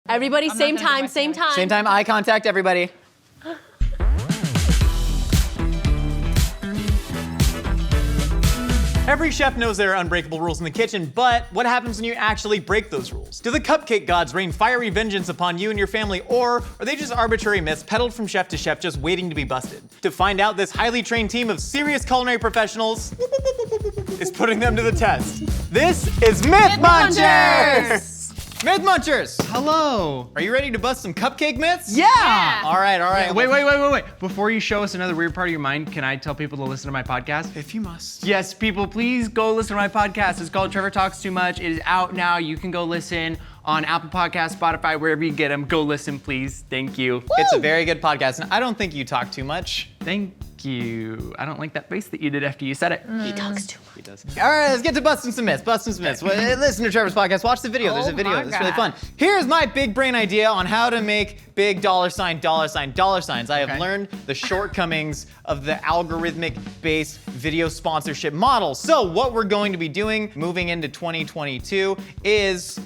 Everybody, same time, same time. Same time, eye contact, everybody. Every chef knows there are unbreakable rules in the kitchen, but what happens when you actually break those rules? Do the cupcake gods rain fiery vengeance upon you and your family, or are they just arbitrary myths peddled from chef to chef just waiting to be busted? To find out, this highly trained team of serious culinary professionals is putting them to the test. This is Myth Munchers! Myth Munchers! Hello. Are you ready to bust some cupcake myths? Yeah. All right, all right. Wait. Before you show us another weird part of your mind, can I tell people to listen to my podcast? If you must. Yes, people, please go listen to my podcast. It's called Trevor Talks Too Much. It is out now. You can go listen on Apple Podcasts, Spotify, wherever you get them. Go listen, please. Thank you. It's a very good podcast, and I don't think you talk too much. Thank you. I don't like that face that you did after you said it. He talks too much. He does. All right, let's get to busting some myths. Busting some myths. Listen to Trevor's podcast. Watch the video. There's a video. It's really fun. Here's my big brain idea on how to make big dollar signs. I have learned the shortcomings of the algorithmic-based video sponsorship model. So what we're going to be doing moving into 2022 is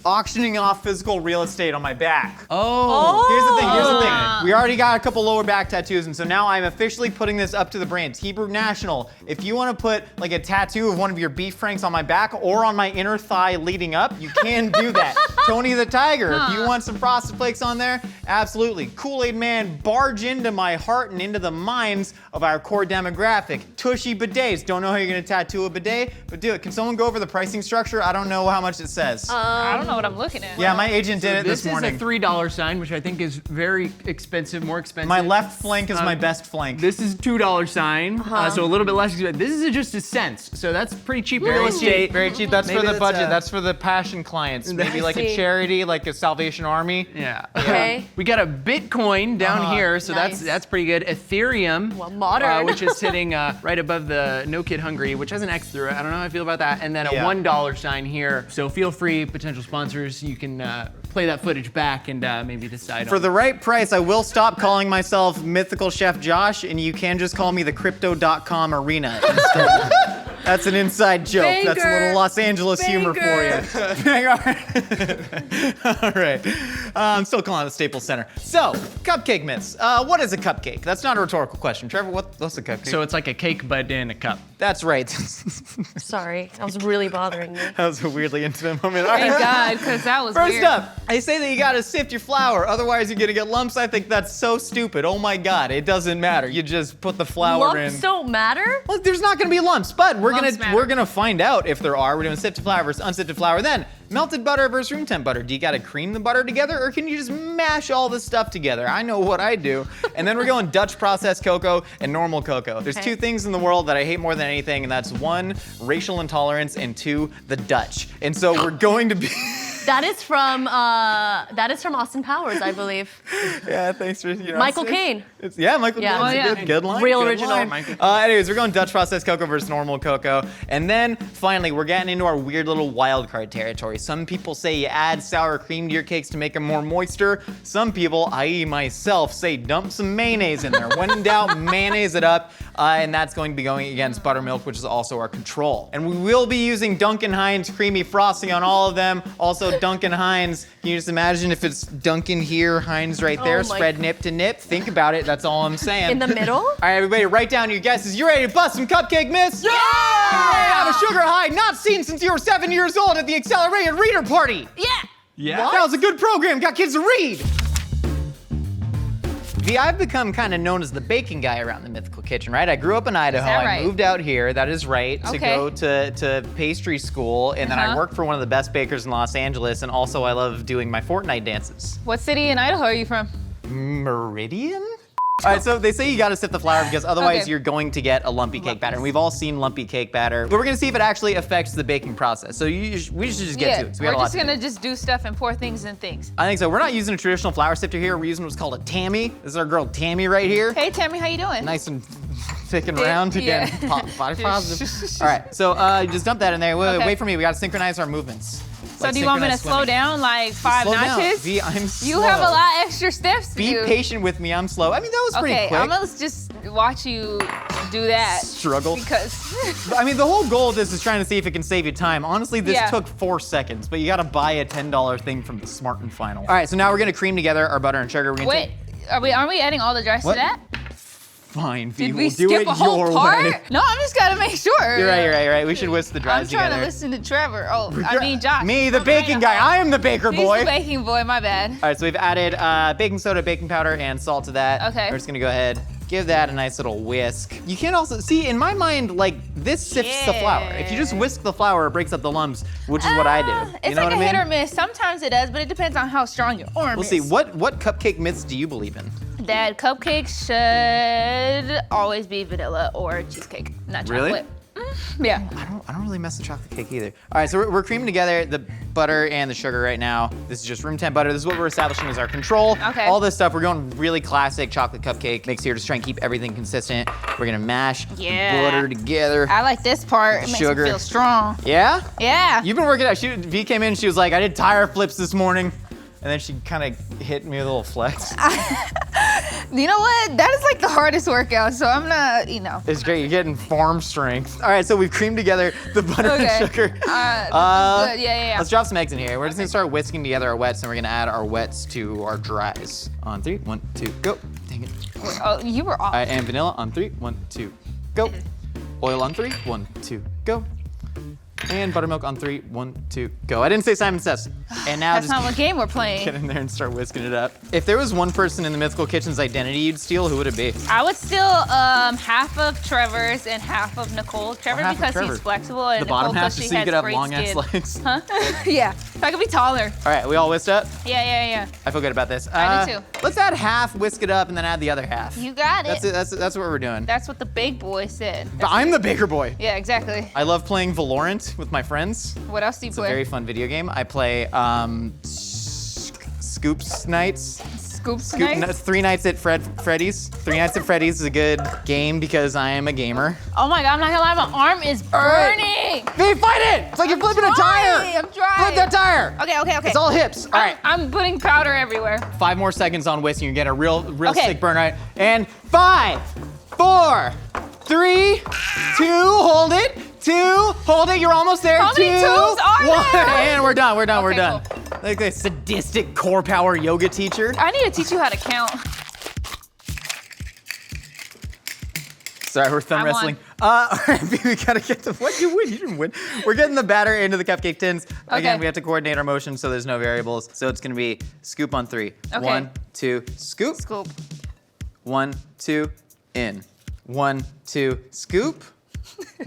auctioning off physical real estate on my back. Oh. Here's the thing. We already got a couple lower back tattoos, and so now I'm officially putting this up to the brands. Hebrew National, if you want to put like a tattoo of one of your beef franks on my back or on my inner thigh leading up, you can do that. Tony the Tiger, if you want some Frosted Flakes on there, absolutely. Kool-Aid Man, barge into my heart and into the minds of our core demographic. Tushy bidets, don't know how you're gonna tattoo a bidet, but do it. Can someone go over the pricing structure? I don't know how much it says. I don't know what I'm looking at. Yeah, my agent did it this morning. This is a $3 sign, which I think is very expensive, more expensive. My left flank is my best flank. This is a $2 sign, so a little bit less expensive. This is just a cents, so that's pretty cheap real estate. Very cheap. That's Maybe for the that's budget. That's for the passion clients. Maybe like a charity, like a Salvation Army. Yeah. Okay. We got a Bitcoin down here, so Nice. that's pretty good. Ethereum, Well, modern. which is sitting right above the No Kid Hungry, which has an X through it. I don't know how I feel about that. And then a $1 sign here. So feel free, potential sponsors, you can play that footage back and maybe decide For on. the right price, I will stop calling myself Mythical Chef Josh, and you can just call me the Crypto.com Arena instead. That's an inside joke. Banger. That's a little Los Angeles humor for you. All right. I'm still calling it the Staples Center. So, cupcake myths. What is a cupcake? That's not a rhetorical question. Trevor, what's a cupcake? So it's like a cake, but in a cup. That's right. Sorry, that was really bothering me. That was a weirdly intimate moment. Thank God, because that was First weird. up, they say that you gotta sift your flour, otherwise you're gonna get lumps. I think that's so stupid. Oh my God, it doesn't matter. You just put the flour in. Lumps don't matter? Well, there's not gonna be lumps, but we're Lumps matter. gonna find out if there are. We're doing sifted flour versus unsifted flour. Then melted butter versus room temp butter. Do you gotta cream the butter together, or can you just mash all this stuff together? I know what I do. And then we're going Dutch processed cocoa and normal cocoa. There's two things in the world that I hate more than anything, and that's one, racial intolerance, and two, the Dutch. And so we're going to be. That is from Austin Powers, I believe. Yeah, thanks for Michael Caine. Michael Yeah. Caine. Oh, It's a yeah. good line. Real good original. line. Anyways, we're going Dutch processed cocoa versus normal cocoa. And then finally, we're getting into our weird little wild card territory. Some people say you add sour cream to your cakes to make them more moister. Some people, i.e. myself, say dump some mayonnaise in there. When in doubt, mayonnaise it up. And that's going to be going against buttermilk, which is also our control. And we will be using Duncan Hines creamy frosting on all of them. Also, Duncan Hines. Can you just imagine if it's Duncan here, Hines right there, Oh my spread nip to nip? Think about it, that's all I'm saying. In the middle? All right, everybody, write down your guesses. You ready to bust some cupcake myths? Yeah! Have a sugar high not seen since you were 7 years old at the Accelerated Reader Party. Yeah. That was a good program, got kids to read. I've become kind of known as the baking guy around the Mythical Kitchen, right? I grew up in Idaho. that I right? moved out here. That is right. To Okay. go to pastry school, and then I worked for one of the best bakers in Los Angeles. And also, I love doing my Fortnite dances. What city in Idaho are you from? Meridian? All right, so they say you gotta sift the flour because otherwise Okay. you're going to get a lumpy cake batter. And we've all seen lumpy cake batter. But we're gonna see if it actually affects the baking process. So we should just get to it. So we we're got a lot just to do. gonna just do stuff and pour things in things. I think so. We're not using a traditional flour sifter here. We're using what's called a Tammy. This is our girl Tammy right here. Hey Tammy, how you doing? Nice and thick and round again. Yeah. Body positive. All right, so just dump that in there. Wait, Okay. wait for me. We gotta synchronize our movements. So do you want me to slow down like 5 Slow down. notches? V, I'm slow. You have a lot extra steps to Be do. patient with me. I'm slow. I mean, that was pretty Okay, quick. I'm gonna just watch you do that. Struggle. Because I mean, the whole goal of this is trying to see if it can save you time. Honestly, this Yeah. took 4 seconds, but you gotta buy a $10 thing from the Smart and Final. All right, so now we're gonna cream together our butter and sugar. We're gonna wait, aren't we adding all the dries What? to that? Fine, V, Did we'll we do skip it a whole your part? way. No, I'm just gotta make sure. You're right. We should whisk the I'm dries trying together. to listen to Trevor. Oh, I mean Josh. Me, the Oh, baking right. guy. I am the baker He's boy. the baking boy, my bad. All right, so we've added baking soda, baking powder, and salt to that. Okay. We're just gonna go ahead, give that a nice little whisk. You can also, see, in my mind, like, this sifts the flour. If you just whisk the flour, it breaks up the lumps, which is what I do. It's You know like what a I mean? hit or miss. Sometimes it does, but it depends on how strong your arm We'll is. see, what cupcake myths do you believe in? That cupcakes should always be vanilla or cheesecake, not Really? chocolate. Yeah. I don't really mess with chocolate cake either. All right, so we're creaming together the butter and the sugar right now. This is just room temp butter. This is what we're establishing as our control. Okay. All this stuff, we're going really classic chocolate cupcake mix here, just trying to keep everything consistent. We're gonna mash Yeah. the butter together. I like this part. It makes Sugar. me feel strong. Yeah? Yeah. You've been working out. V came in, she was like, I did tire flips this morning. And then she kind of hit me with a little flex. You know what? That is like the hardest workout, so I'm not, It's great, you're getting farm strength. All right, so we've creamed together the butter Okay. and sugar. This is good. Yeah. Let's drop some eggs in here. We're just gonna start whisking together our wets, and we're gonna add our wets to our dries. On 3, 1, 2, go. Dang it. Oh, you were off. All right, and vanilla on 3, 1, 2, go. Oil on 3, 1, 2, go. And buttermilk on 3, 1, 2, go. I didn't say Simon Says. And now That's just not what game we're playing. get in there and start whisking it up. If there was one person in the Mythical Kitchen's identity you'd steal, who would it be? I would steal half of Trevor's and half of Nicole's. Trevor half of because Trevor? he's flexible, and The Nicole bottom half, because just she so you has could have great long ass skin. legs. Huh? Yeah. I could be taller. All right, we all whisked up? Yeah. I feel good about this. I do too. Let's add half, whisk it up, and then add the other half. You got it. That's what we're doing. That's what the big boy said. But I'm the baker boy. Yeah, exactly. I love playing Valorant with my friends. What else do you It's a play? very fun video game. I play Scoops Nights. Scoops nights? 3 Nights at Freddy's. 3 Nights at Freddy's is a good game because I am a gamer. Oh my god, I'm not gonna lie, my arm is burning. Hey, fight it! It's like you're flipping a tire! I'm trying. Flip that tire! Okay. It's all hips. All right, I'm putting powder everywhere. 5 more seconds on whisk and you get a real Okay. sick burn, right? And 5, 4, 3, 2, hold it. 2, hold it, you're almost there. How 2, many twos are 1, there? and we're done. We're Okay, done. Like a sadistic core power yoga teacher. I need to teach you how to count. Sorry, we're thumb I wrestling. won. All right, we gotta get the, what, you win, you didn't win. We're getting the batter into the cupcake tins. Again, Okay. we have to coordinate our motion so there's no variables. So it's gonna be scoop on 3. Okay. 1, 2, scoop. Scoop. 1, 2, in. 1, 2, scoop.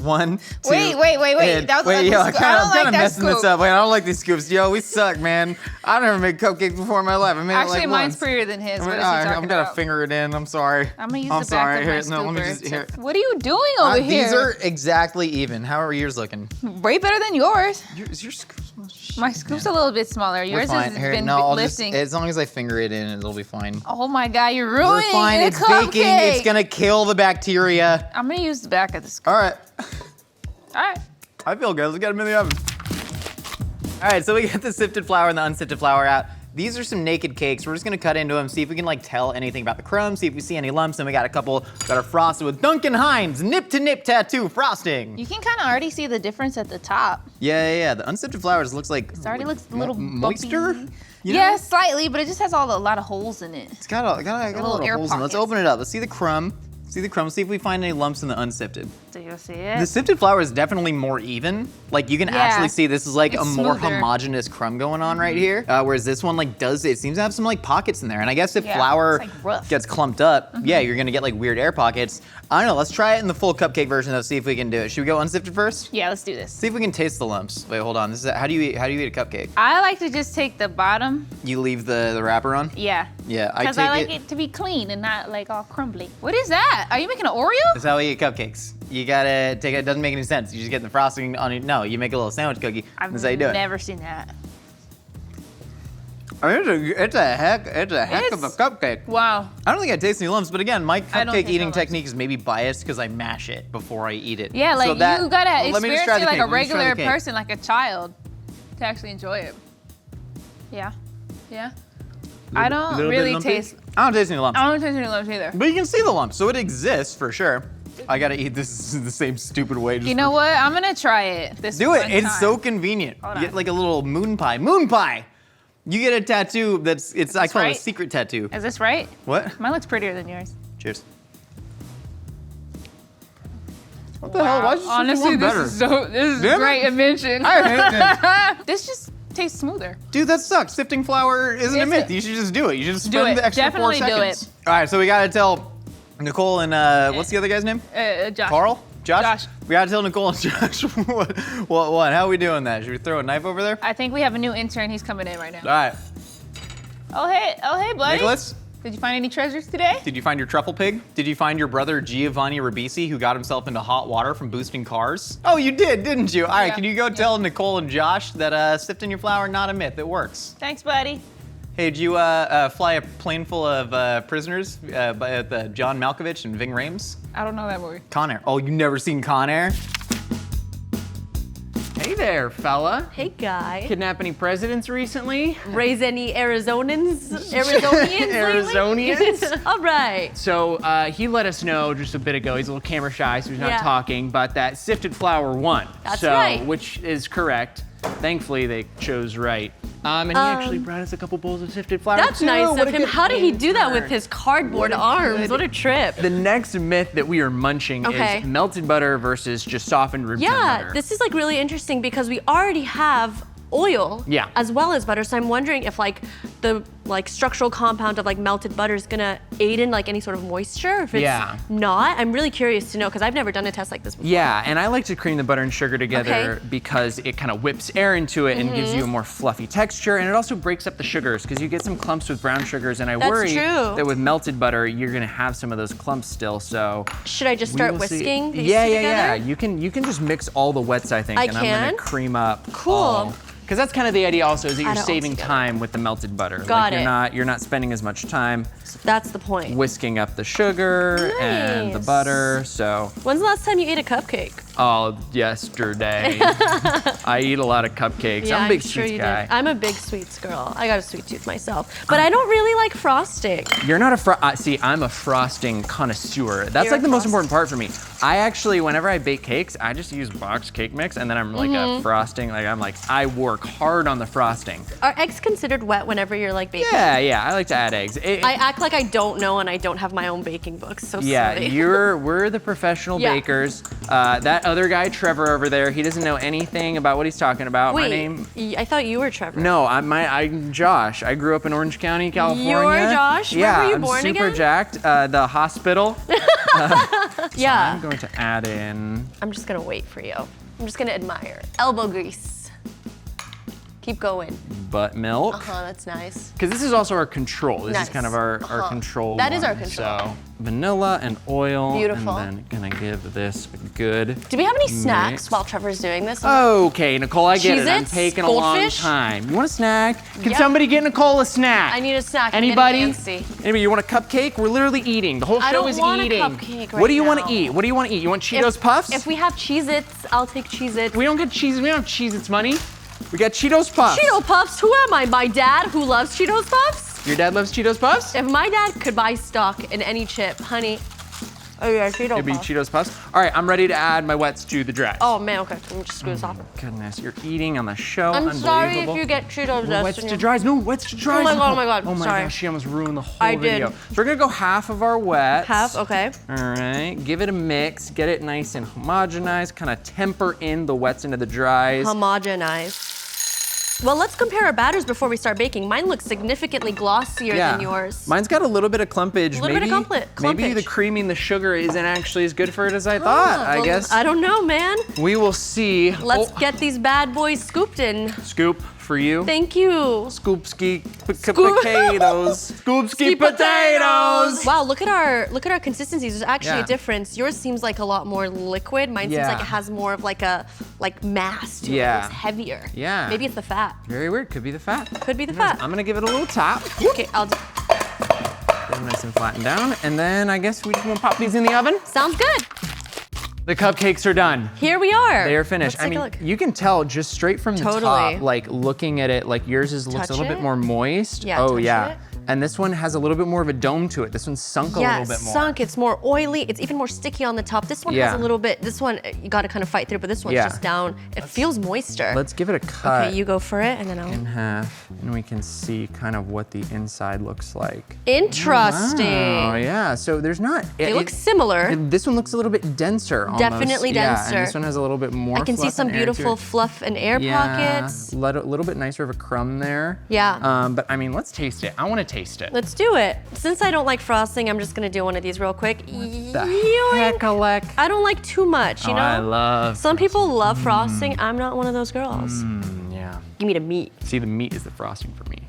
1, 2. Wait. in. That was Wait, ugly yo, scoop. I I'm don't kind like of that messing this scoop. up. Wait, I don't like these scoops. Yo, we suck, man. I never made cupcakes before in my life. I made Actually, it like mine's once. prettier than his. I mean, What is he I'm talking gonna about? finger it in. I'm sorry. I'm gonna use I'm the sorry. back of my Here, no, let me scooper just here. What are you doing over here? These are exactly even. How are yours looking? way better than yours. Is your scoop small? My scoop's a little bit smaller. We're Yours fine. has Here, been no, I'll just, lifting. as long as I finger it in, it'll be fine. Oh my god, you're We're ruining fine. the It's cupcake. baking. It's gonna kill the bacteria. I'm gonna use the back of the scoop. All right. All right. I feel good. Let's get them in the oven. All right, so we got the sifted flour and the unsifted flour out. These are some naked cakes. We're just gonna cut into them, see if we can like tell anything about the crumbs, see if we see any lumps. And we got a couple that are frosted with Duncan Hines nip to nip tattoo frosting. You can kind of already see the difference at the top. Yeah. The unsifted flour just looks like It already looks a little moisture. bumpy. You know? Yeah, slightly, but it just has a lot of holes in it. It's got a little little air holes in it. Let's pockets. open it up. Let's see the crumb. See the crumb. See if we find any lumps in the unsifted. Do you see it? The sifted flour is definitely more even. Like you can Yeah. actually see this is like It's a more smoother. homogeneous crumb going on right here. Whereas this one like it seems to have some like pockets in there. And I guess if Yeah, flour it's, like, rough. gets clumped up, yeah, you're gonna get like weird air pockets. I don't know, let's try it in the full cupcake version though, see if we can do it. Should we go unsifted first? Yeah, let's do this. See if we can taste the lumps. Wait, hold on. This is how do you eat a cupcake? I like to just take the bottom. You leave the wrapper on? Yeah. Yeah, Because I like it to be clean and not like all crumbly. What is that? Are you making an Oreo? That's how we eat cupcakes. You gotta take it. It doesn't make any sense. You just get the frosting on it. No, you make a little sandwich cookie. I've That's how you do it. never seen that. I mean, it's a heck of a cupcake. Wow. I don't think I taste any lumps, but again, my I don't cupcake taste eating no lumps. technique is maybe biased because I mash it before I eat it. Yeah, like So that- you gotta Well, let me just experience try it the like cake. a Let me just try the regular cake. person, like a child. to actually enjoy it. Yeah. Yeah. Little I don't bit really lumpy? taste. I don't taste any lumps. I don't taste any lumps either. But you can see the lumps, so it exists for sure. I gotta eat this the same stupid way. You know what? I'm gonna try it this Do it. one It's time. so convenient. Hold You get on. like a little moon pie. Moon pie. You get a tattoo I call it a right? secret tattoo. Is this right? What? Mine looks prettier than yours. Cheers. What the hell? Why is this Honestly, one better? this is Damn it. great invention. I hate this. This just tastes smoother. Dude, that sucks. Sifting flour isn't a Is myth. it? You should just do it. You should just Do spend it. the extra Definitely 4 do seconds. it. All right, so we gotta tell Nicole and what's the other guy's name? Josh. Carl? Josh? Josh. We gotta tell Nicole and Josh what? How are we doing that? Should we throw a knife over there? I think we have a new intern. He's coming in right now. All right. Oh hey, buddy. Nicholas, Did you find any treasures today? did you find your truffle pig? Did you find your brother Giovanni Ribisi who got himself into hot water from boosting cars? Oh, you did, didn't you? All right, Yeah. can you go tell Nicole and Josh that sifting your flour, not a myth, it works. Thanks, buddy. Hey, did you fly a plane full of prisoners by the John Malkovich and Ving Rhames? I don't know that movie. Con Air. Oh, you never seen Con Air? Hey there, fella. Hey, guy. Kidnap any presidents recently? Raise any Arizonians? Arizonians? Arizonians? All right. So he let us know just a bit ago. He's a little camera shy, so he's not Yeah. talking. But that sifted flour won. That's so, right. Which is correct. Thankfully, they chose right. And he actually brought us a couple bowls of sifted flour. That's too. nice What of a him. good How did he do that intern. with his cardboard What a arms? good- What a trip. The next myth that we are munching Okay. is melted butter versus just softened room temp Yeah, butter. this is like really interesting because we already have oil Yeah. as well as butter. So I'm wondering if like the structural compound of like melted butter is gonna aid in like any sort of moisture. If it's Yeah. not, I'm really curious to know because I've never done a test like this before. Yeah, and I like to cream the butter and sugar together Okay. Mm-hmm. because it kind of whips air into it and gives you a more fluffy texture, and it also breaks up the sugars because you get some clumps with brown sugars, and I That's worry true. that with melted butter you're gonna have some of those clumps still. So Should I just we start will see. whisking these Yeah, two yeah, yeah. together? You can just mix all the wets, I think, I and I'm gonna can? cream up. Cool. Because that's kind of the idea also is that you're Add it all saving together. time with the melted butter. Got like it. You're not spending as much time That's the point. whisking up the sugar and the Nice. butter. So When's the last time you ate a cupcake? oh, yesterday. I eat a lot of cupcakes. I'm a big sure sweets you guy. did. I'm a big sweets girl. I got a sweet tooth myself, but I don't really like frosting. You're not a see, I'm a frosting connoisseur. That's You're like a the most frost- important part for me. I actually, whenever I bake cakes, I just use boxed cake mix and then I'm like a frosting. I work hard on the frosting. Are eggs considered wet whenever you're like baking? Yeah, I like to add eggs. I act like I don't know and I don't have my own baking books. So Yeah, silly. we're the professional Yeah. bakers. That other guy, Trevor over there, he doesn't know anything about what he's talking about. Wait, My name. I thought you were Trevor. No, I'm Josh. I grew up in Orange County, California. You're Josh? Where Yeah, were you I'm born super again? jacked. The hospital. Yeah. I'm going to add in. I'm just gonna wait for you. I'm just gonna admire. Elbow grease. Keep going. Butt milk. That's nice. Because this is also our control. This is Nice. kind of our control. That is our one. control. So vanilla and oil. Beautiful. And then gonna give this a good. Do we have any snacks Mix. while Trevor's doing this? Okay, Nicole, I get it. I'm Cheez-Its? taking a long Goldfish? time. You want a snack? Can Yeah. somebody get Nicole a snack? I need a snack. I'm Anybody? getting antsy. Anybody? You want a cupcake? We're literally eating. The whole I show don't is want a eating. cupcake What do you right want now. to eat? What do you want to eat? You want Cheetos Puffs? If we have Cheez-Its, I'll take Cheez-Its. We don't get Cheez-Its. We don't have Cheez-Its money. We got Cheetos Puffs. Cheeto Puffs? Who am I? My dad who loves Cheetos Puffs? Your dad loves Cheetos Puffs? If my dad could buy stock in any chip, honey. Oh yeah, Cheeto It'd be Puffs. Cheetos Puffs. All right, I'm ready to add my wets to the dries. Oh man, okay. Let me just screw this off. Goodness, you're eating on the show. I'm sorry if Unbelievable. you get Cheetos dust Wets in to your- dries. No, wets to dries. my God, oh my God, Oh my sorry. gosh, she almost ruined the whole I did. video. So we're gonna go half of our wets. Half, okay. All right, give it a mix, get it nice and homogenized, kind of temper in the wets into the dries. Homogenize. Well, let's compare our batters before we start baking. Mine looks significantly glossier than yours. Mine's got a little bit of clumpage. A little bit of Maybe the clumpage. creaming the sugar isn't actually as good for it as I thought. I Well, guess I don't know, man. we will see. Let's get these bad boys scooped in. Scoop for you. Thank you. Scoopski potatoes. Scoopski potatoes. Wow, look at our consistencies. There's actually Yeah. a difference. Yours seems like a lot more liquid. Mine seems like Yeah. it has more of like a mass to Yeah. it. It's heavier. Yeah. Maybe it's the fat. Very weird. Could be the fat. Could be the Who knows? fat. I'm gonna give it a little tap. Okay, I'll do. Get them nice and flattened down, and then I guess we just gonna pop these in the oven. Sounds good. The cupcakes are done. Here we are. They are finished. Let's take a look. You can tell just straight from the top, like looking at it, like yours looks a little bit more moist. Yeah, oh touch yeah. it. And this one has a little bit more of a dome to it. This one's sunk a little bit more. Sunk. It's more oily. It's even more sticky on the top. This one has a little bit. This one you got to kind of fight through, but this one's just down. It feels moister. Let's give it a cut. Okay, you go for it, and then I'll. In half, and we can see kind of what the inside looks like. Interesting. Oh yeah. So there's not. They look similar. This one looks a little bit denser. Almost. Definitely denser. Yeah, and this one has a little bit more. I can see some beautiful fluff and air pockets. A little bit nicer of a crumb there. Yeah. But I mean, let's taste it. I want to taste it. Let's do it. Since I don't like frosting, I'm just gonna do one of these real quick. The heck-a-leck. I don't like too much, you know? I love. Some people love frosting. I'm not one of those girls. Yeah. Give me the meat. See, the meat is the frosting for me.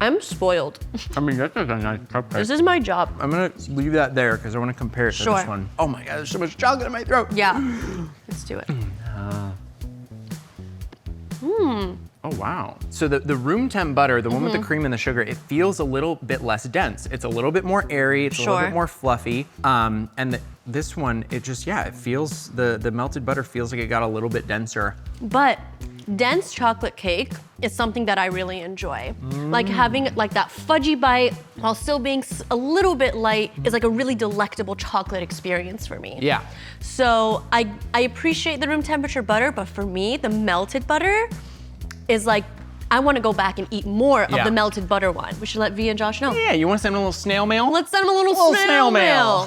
I'm spoiled. I mean, that's like a nice cupcake. This is my job. I'm gonna leave that there because I want to compare it to this one. Oh my God, there's so much chocolate in my throat. Yeah. Let's do it. Oh wow. So the room temp butter, the one with the cream and the sugar, it feels a little bit less dense. It's a little bit more airy. It's a little bit more fluffy. And this one, it just, it feels, the melted butter feels like it got a little bit denser. But dense chocolate cake is something that I really enjoy. Like having like that fudgy bite while still being a little bit light is like a really delectable chocolate experience for me. Yeah. So I appreciate the room temperature butter, but for me, the melted butter is like, I want to go back and eat more of the melted butter one. We should let V and Josh know. Yeah, you want to send them a little snail mail? Let's send them a little snail mail.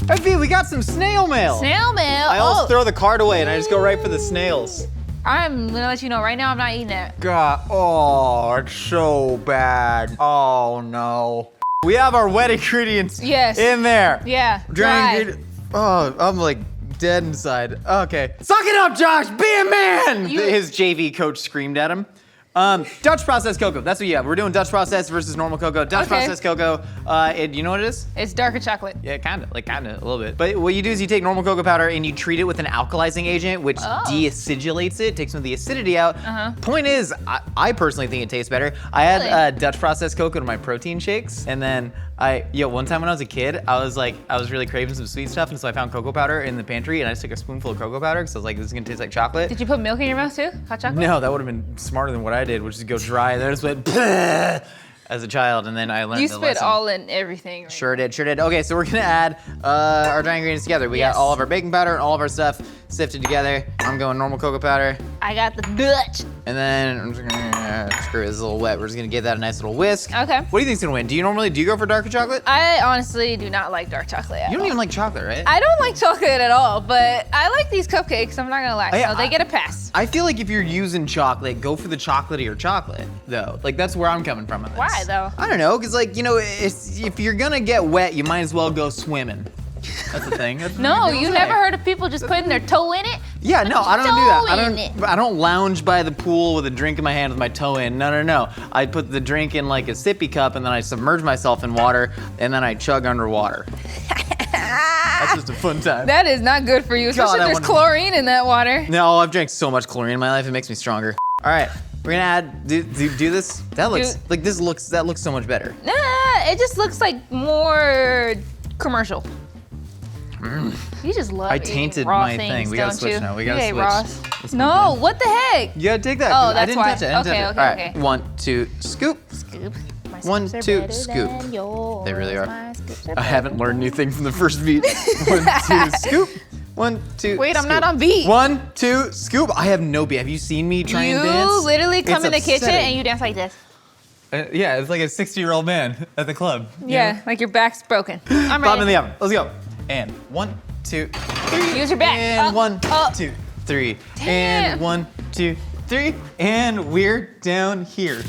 Hey, V, we got some snail mail. Snail mail. I always throw the card away and I just go right for the snails. I'm gonna let you know right now I'm not eating it. God, oh, it's so bad. Oh no. We have our wet ingredients in there. Yeah. Dry ingredients. Oh, I'm like dead inside. Okay. Suck it up, Josh. Be a man. His JV coach screamed at him. Dutch processed cocoa. That's what you have. We're doing Dutch processed versus normal cocoa. Dutch processed cocoa. You know what it is? It's darker chocolate. Yeah, kind of, a little bit. But what you do is you take normal cocoa powder and you treat it with an alkalizing agent, which deacidilates it, takes some of the acidity out. Point is, I personally think it tastes better. I had Dutch processed cocoa to my protein shakes, and then one time when I was a kid, I was really craving some sweet stuff, and so I found cocoa powder in the pantry, and I just took a spoonful of cocoa powder because I was like, this is gonna taste like chocolate. Did you put milk in your mouth too? Hot chocolate? No, that would have been smarter than what I did, which is go dry, and then I just went as a child, and then I learned You the spit lesson. all in everything. Right? Sure did. Okay, so we're gonna add our dry ingredients together. We got all of our baking powder and all of our stuff sifted together. I'm going normal cocoa powder. I got the Dutch. And then I'm just gonna screw it, it's a little wet. We're just gonna give that a nice little whisk. Okay. What do you think's gonna win? Do you go for darker chocolate? I honestly do not like dark chocolate at You don't all. even like chocolate, right? I don't like chocolate at all, but I like these cupcakes, I'm not gonna lie, so they get a pass. I feel like if you're using chocolate, go for the chocolatier chocolate, though. Like, that's where I'm coming from on this. Why, though? I don't know, because, like, you know, if you're gonna get wet, you might as well go swimming. That's the thing. No, you never heard of people just putting their toe in it? Yeah, no, I don't do that. Toe I don't lounge by the pool with a drink in my hand with my toe in. No. I put the drink in like a sippy cup and then I submerge myself in water and then I chug underwater. That's just a fun time. That is not good for you, especially if there's chlorine in that water. No, I've drank so much chlorine in my life, it makes me stronger. All right, we're gonna add, do this. That looks so much better. Nah, it just looks like more commercial. You just love I eating tainted raw my things, thing. We gotta don't switch you? now. We You gotta ate switch. Raws. No, what the heck? You gotta take that. Oh, I that's didn't why. touch it. I didn't touch it. Okay, All right, okay. 1, 2, scoop. Scoop. My 1, scoops 2, better scoop. than yours. They really are. My scoops I haven't learned anything from the first beat. 1, 2, scoop. 1, 2. Wait, I'm scoop. not on beat. 1, 2, scoop. I have no beat. Have you seen me try and dance? You literally come It's in the kitchen upsetting. and you dance like this. Yeah, it's like a 60-year-old man at the club. Yeah, like your back's broken. I'm Bottom of ready. the oven. Let's go. And 1, 2, 3. Use your back. And Up, 1, up. 2, 3. Damn. And 1, 2, 3. And we're down here.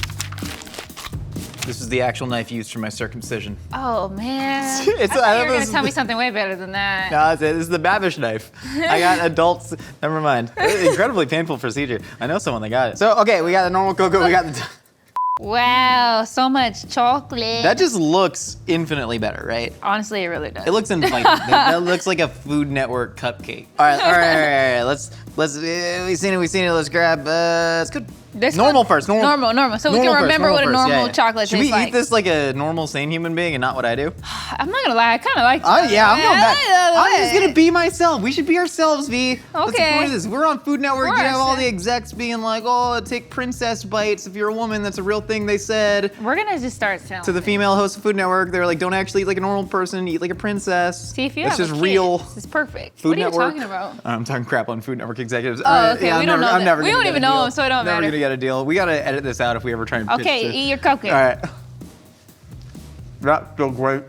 This is the actual knife used for my circumcision. Oh man. It's- I thought I you were gonna was- tell me something way better than that. No, this is the Babish knife. I got adults. Never mind. Incredibly painful procedure. I know someone that got it. So, okay, we got the normal cocoa. We got the. Wow, so much chocolate. That just looks infinitely better, right? Honestly, it really does. It looks inviting. That looks like a Food Network cupcake. All right. We've seen it. Let's grab. It's good. Normal first. Normal. So we can remember what a normal chocolate Should tastes we like. eat this like a normal, sane human being and not what I do? I'm not gonna lie, I kind of like Oh, yeah, I'm going back. I'm just gonna be. be myself. We should be ourselves, V. That's the Okay. point of this. We're on Food Network. We're You have all ourselves. the execs being like, oh, take princess bites. If you're a woman, that's a real thing they said. We're gonna just start selling. To the female host of Food Network, they're like, don't actually eat like a normal person, eat like a princess. See, if you That's have just a kid, real. this is perfect. Food what are Network. you talking about? I'm talking crap on Food Network executives. Oh, okay, we don't know I'm that. never We gonna don't get even a know deal. them, so it don't Never matter. gonna get a deal. We gotta edit this out if we ever try and pitch Okay, this. eat your cupcake. All right. That feels great.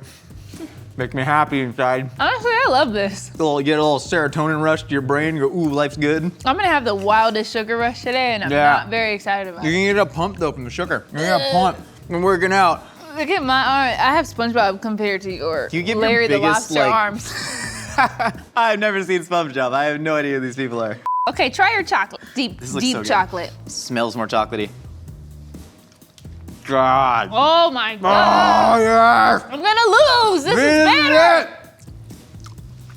Make me happy inside. Honestly, I love this. You get a little serotonin rush to your brain. You go, ooh, life's good. I'm gonna have the wildest sugar rush today, and I'm Yeah. not very excited about You're it. gonna get a pump though from the sugar. You're gonna get a pump. I'm working out. Look at my arm. I have SpongeBob compared to your You give Larry your the biggest, Lobster like- arms. I've never seen SpongeBob. I have no idea who these people are. Okay, try your chocolate. Deep This looks so good. chocolate. Smells more chocolatey. God. Oh my god. Oh, yes. I'm gonna lose. This is better.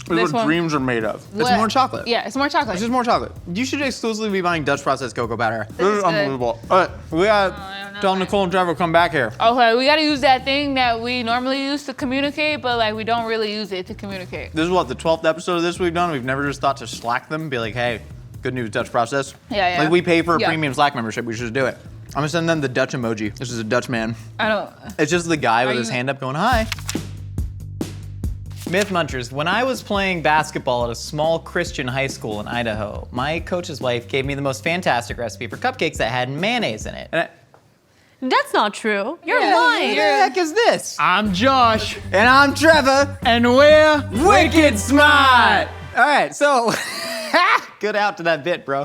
This This is what one. dreams are made of. It's What? more chocolate. Yeah, it's more chocolate. It's just more chocolate. You should exclusively be buying Dutch processed cocoa powder. This is is good. unbelievable. All right, we gotta I don't know, tell man. Nicole and Trevor come back here. Okay, we gotta use that thing that we normally use to communicate, but like we don't really use it to communicate. This is what, the 12th episode of this we've done? We've never just thought to Slack them, be like, hey, good news, Dutch process. Yeah. Like we pay for a Yeah. premium Slack membership, we should just do it. I'm gonna send them the Dutch emoji. This is a Dutch man. I don't. It's just the guy with Are his you- hand up going, hi. Myth Munchers, when I was playing basketball at a small Christian high school in Idaho, my coach's wife gave me the most fantastic recipe for cupcakes that had mayonnaise in it. And That's not true. You're Yeah, lying. what the heck is this? I'm Josh, And I'm Trevor. and we're wicked smart. All right, so good out to that bit, bro.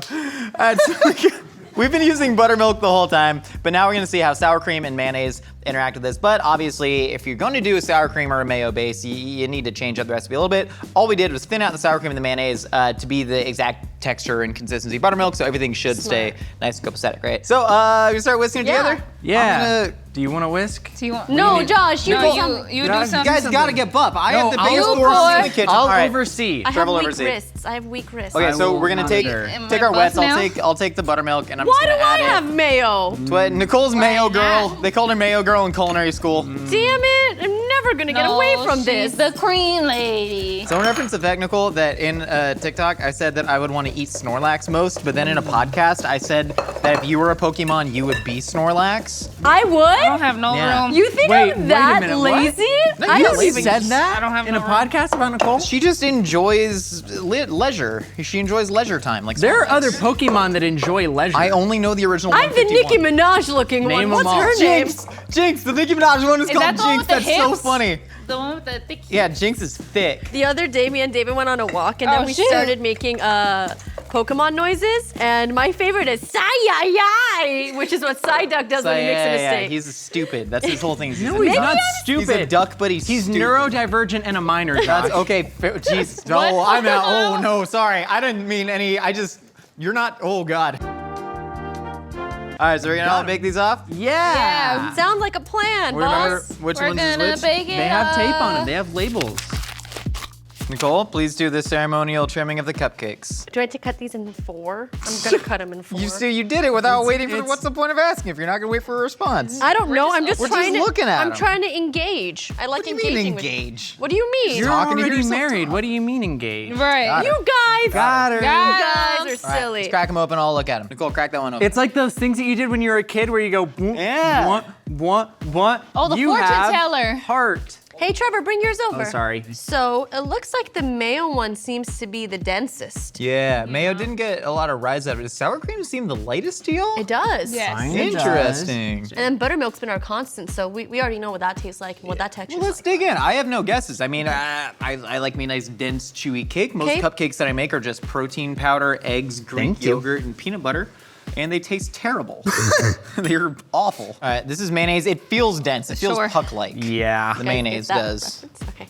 We've been using buttermilk the whole time, but now we're gonna see how sour cream and mayonnaise interact with this. But obviously, if you're gonna do a sour cream or a mayo base, you need to change up the recipe a little bit. All we did was thin out the sour cream and the mayonnaise to be the exact texture and consistency of buttermilk, so everything should stay nice and copacetic, right? So, we start whisking it Yeah. together? Yeah. I'm Do you want to whisk? Do you want? No, Josh, you No, do something. you do Guys, something. gonna, you guys gotta get buff. I have the I'll biggest pour. forces in the kitchen. I'll All right. oversee. I have Trevor will weak oversee. wrists. I have weak wrists. Okay, I so will we're gonna take monitor. Am take I our wets. buff now? I'll take the buttermilk, and I'm Why just do gonna I add have mayo? it. What Nicole's Mayo girl. not? They called her Mayo girl in culinary school. Damn it! I'm never gonna get away from this. She's the cream lady. Someone referenced the fact, Nicole, that in TikTok I said that I would want to eat Snorlax most, but then in a podcast I said that if you were a Pokemon, you would be Snorlax. I I don't would. have no Yeah. room. You think Wait, I'm wait a that minute, what? lazy? No, I you don't even. said that I don't have in no a room. podcast about Nicole? She just enjoys leisure. She enjoys leisure time. Like There are Snorlax. other Pokemon that enjoy leisure. I only know the original. I'm the Nicki 151. Minaj looking Name one. 'em What's all. her name? Jinx, the Nicki Minaj one is Is called that the one Jinx. with the That's so hips? funny. The one with the thick. Yeah, Jinx is thick. The other day, me and David went on a walk, and then Oh, we shit. started making Pokemon noises. And my favorite is Sai-yi-yi, which is what Psyduck does when he makes a mistake. He's stupid. That's his whole thing. He's, No, he's not he's a stupid. duck, but he's stupid. neurodivergent and a minor, Josh. That's okay. Jeez. Oh, I'm out. Oh no, sorry. I didn't mean any. You're not. Oh God. All right, so we're gonna all bake these off. Yeah. Sounds like a plan, We remember boss. which We're ones gonna is which. bake it. They have tape on them. up. They have labels. Nicole, please do the ceremonial trimming of the cupcakes. Do I have to cut these in 4? I'm gonna cut them in 4. You did it without waiting for. it's- What's the point of asking if you're not gonna wait for a response? I don't know. I'm just We're trying just to. looking at I'm 'em. trying to engage. I like What do you engaging mean with. engage? What do you mean? You're talking to hear already yourself married. talk. What do you mean engaged? Right. You guys. Got her. You Got guys 'em. are All right, silly. let's crack them open. I'll look at them. Nicole, crack that one open. It's like those things that you did when you were a kid where you go, Yeah. what? Oh, the you fortune have teller. Heart. Hey, Trevor, bring yours over. Oh, sorry. So it looks like the mayo one seems to be the densest. Yeah, mayo didn't get a lot of rise out of it. Does sour cream seem the lightest to y'all? It does. Yes. Fine. It Interesting. And then buttermilk's been our constant, so we already know what that tastes like and what that texture Well, is let's like. dig in. I have no guesses. I mean, I like me a nice, dense, chewy cake. Most Okay. cupcakes that I make are just protein powder, eggs, Greek Thank you. yogurt, and peanut butter. And they taste terrible. They're awful. All right, this is mayonnaise. It feels dense. It feels Sure. puck-like. Yeah. The Guys, mayonnaise get that does. reference? Okay.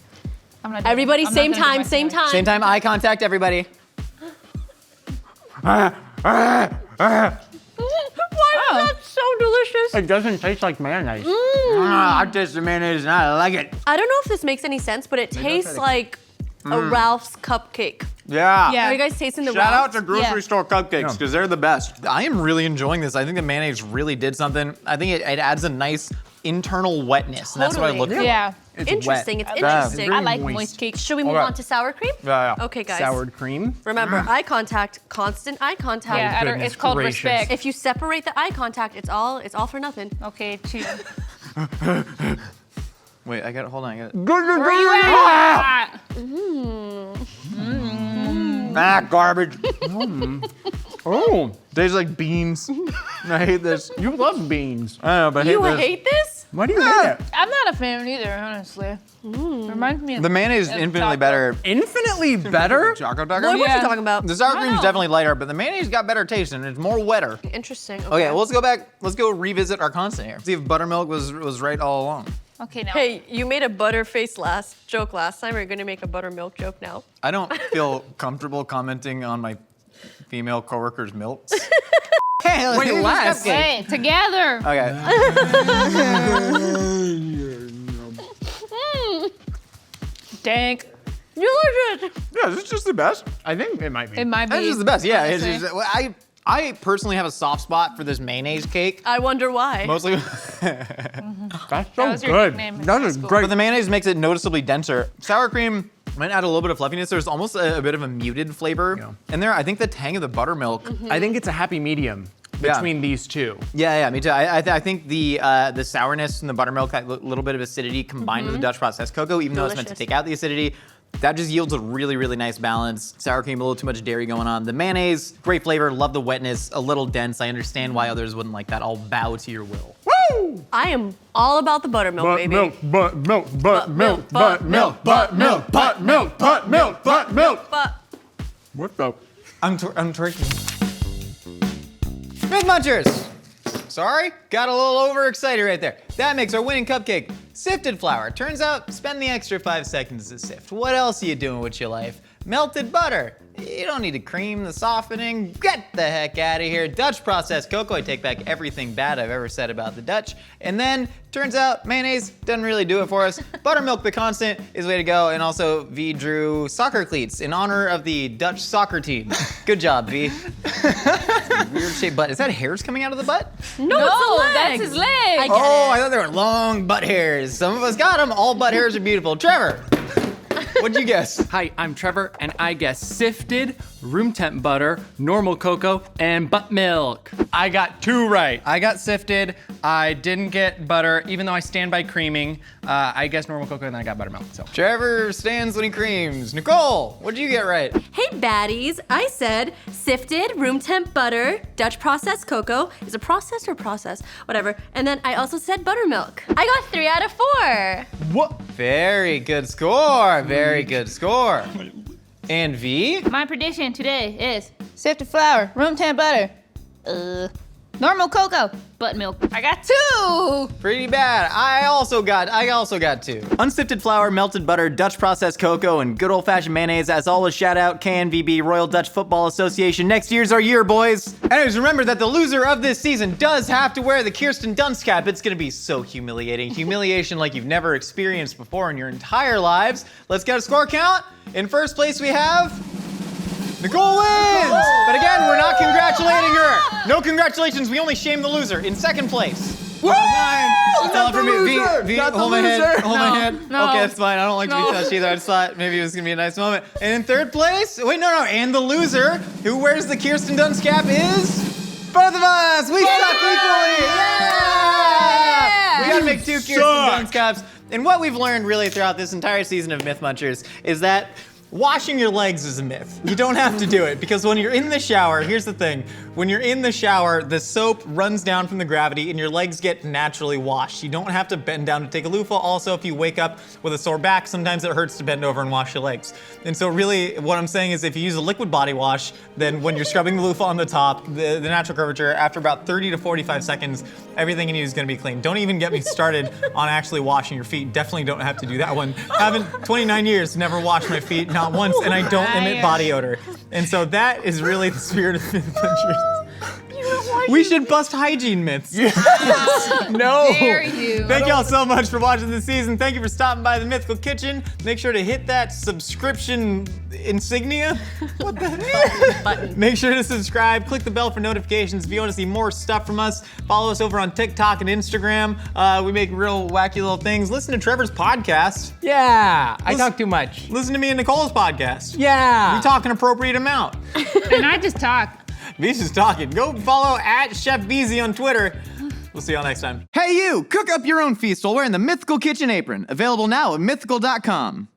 I'm not doing Everybody, it. I'm not same gonna do time, my same part. time. Same time, eye contact, everybody. Why is that so delicious? It doesn't taste like mayonnaise. I taste the mayonnaise and I like it. I don't know if this makes any sense, but it tastes like a Ralph's cupcake. Yeah. Yeah. Are you guys tasting the Shout raw? out to grocery store cupcakes because they're the best. I am really enjoying this. I think the mayonnaise really did something. I think it adds a nice internal wetness, and that's what I look for. Yeah. It's Interesting. wet. It's interesting. I like moist. moist cake. Should we move on to sour cream? Yeah. Okay, guys. Soured cream. Remember, eye contact, constant eye contact. Yeah, goodness it's called gracious. respect. If you separate the eye contact, it's all for nothing. Okay, two. Wait, hold on. Where you at? Garbage. Oh, Tastes like beans. I hate this. you love beans. I know, but I You hate this. hate this? Why do you hate it? I'm not a fan either, honestly. Reminds me of The mayonnaise is of infinitely chocolate. better. Infinitely better? Choco What taco? were Yeah. you talking about? The sour cream is know. definitely lighter, but the mayonnaise got better taste and it's more wetter. Interesting. Okay, well, let's go back. Let's go revisit our constant here. See if buttermilk was right all along. Okay, now. Hey, you made a butterface joke last time. Are you gonna make a buttermilk joke now? I don't feel comfortable commenting on my female coworkers' milks. Hey, Wait, Les. Hey, together. Okay. Dank. You like it. Yeah, this is just the best. I think it might be. It might be. This is the best. Yeah, it's honestly. just, I personally have a soft spot for this mayonnaise cake. I wonder why. Mostly, That's so was your good. nickname in That high is school. great. but the mayonnaise makes it noticeably denser. Sour cream might add a little bit of fluffiness. There's almost a bit of a muted flavor in there. I think the tang of the buttermilk. I think it's a happy medium Yeah. between these two. Yeah, me too. I think the sourness and the buttermilk, that little bit of acidity combined with the Dutch processed cocoa, even though it's meant to Delicious. take out the acidity, that just yields a really, really nice balance. Sour cream, a little too much dairy going on. The mayonnaise, great flavor, love the wetness, a little dense. I understand why others wouldn't like that. I'll bow to your will. I am all about the buttermilk, baby. Buttermilk. Buttermilk. But What the? I'm twerking. Myth Munchers! Sorry, got a little overexcited right there. That makes our winning cupcake sifted flour. Turns out, spend the extra 5 seconds to sift. What else are you doing with your life? Melted butter. You don't need to cream the softening. Get the heck out of here. Dutch processed cocoa. I take back everything bad I've ever said about the Dutch. And then, turns out, mayonnaise doesn't really do it for us. Buttermilk, the constant, is the way to go. And also, V drew soccer cleats in honor of the Dutch soccer team. Good job, V. Weird shaped butt. Is that hairs coming out of the butt? no, No, it's the leg. that's his leg. I get Oh, I it. thought they were long butt hairs. Some of us got them. All butt hairs are beautiful. Trevor, what'd you guess? Hi, I'm Trevor, and I guess sifted, room temp butter, normal cocoa, and butt milk. I got 2 right. I got sifted. I didn't get butter, even though I stand by creaming. I guess normal cocoa, and then I got buttermilk. So. Trevor stands when he creams. Nicole, what'd you get right? Hey, baddies. I said sifted, room temp butter, Dutch processed cocoa. Is it processed or process? Whatever. And then I also said buttermilk. I got 3 out of 4. What? Very good score. Very good score. And V? My prediction today is sifted flour, room temp butter, normal cocoa, buttermilk. I got 2. Pretty bad. I also got 2. Unsifted flour, melted butter, Dutch processed cocoa, and good old-fashioned mayonnaise. As always, shout out KNVB, Royal Dutch Football Association. Next year's our year, boys. Anyways, remember that the loser of this season does have to wear the Kirsten Dunst cap. It's gonna be so humiliating. Humiliation like you've never experienced before in your entire lives. Let's get a score count. In first place, we have Nicole wins! But again, we're not congratulating her. No congratulations, we only shame the loser. In second place. Woo! Not the loser! V, Not the hold my head, loser! hold my head. No. Okay, that's fine. I don't like to be touched either. I just thought maybe it was gonna be a nice moment. And in third place, wait, no, and the loser who wears the Kirsten Dunst cap is both of us. We suck equally. Yeah! We gotta make 2 Kirsten Dunst caps. And what we've learned really throughout this entire season of Myth Munchers is that washing your legs is a myth. You don't have to do it because when you're in the shower, here's the thing. When you're in the shower, the soap runs down from the gravity and your legs get naturally washed. You don't have to bend down to take a loofah. Also, if you wake up with a sore back, sometimes it hurts to bend over and wash your legs. And so really what I'm saying is if you use a liquid body wash, then when you're scrubbing the loofah on the top, the natural curvature, after about 30 to 45 seconds, everything in you is gonna be clean. Don't even get me started on actually washing your feet. Definitely don't have to do that one. Haven't 29 years, never washed my feet, not once, and I don't emit body odor. And so that is really the spirit of Myth Munchers. You don't wash We should bust hygiene myths. No. Dare you. Thank y'all so much for watching this season. Thank you for stopping by the Mythical Kitchen. Make sure to hit that subscription insignia. What the Button. Make sure to subscribe. Click the bell for notifications if you want to see more stuff from us. Follow us over on TikTok and Instagram. We make real wacky little things. Listen to Trevor's podcast. Yeah, I talk too much. Listen to me and Nicole's podcast. Yeah. We talk an appropriate amount. And I just talk. V's just talking. Go follow @Chef Beezy on Twitter. We'll see y'all next time. Hey you! Cook up your own feast while wearing the Mythical Kitchen apron. Available now at mythical.com.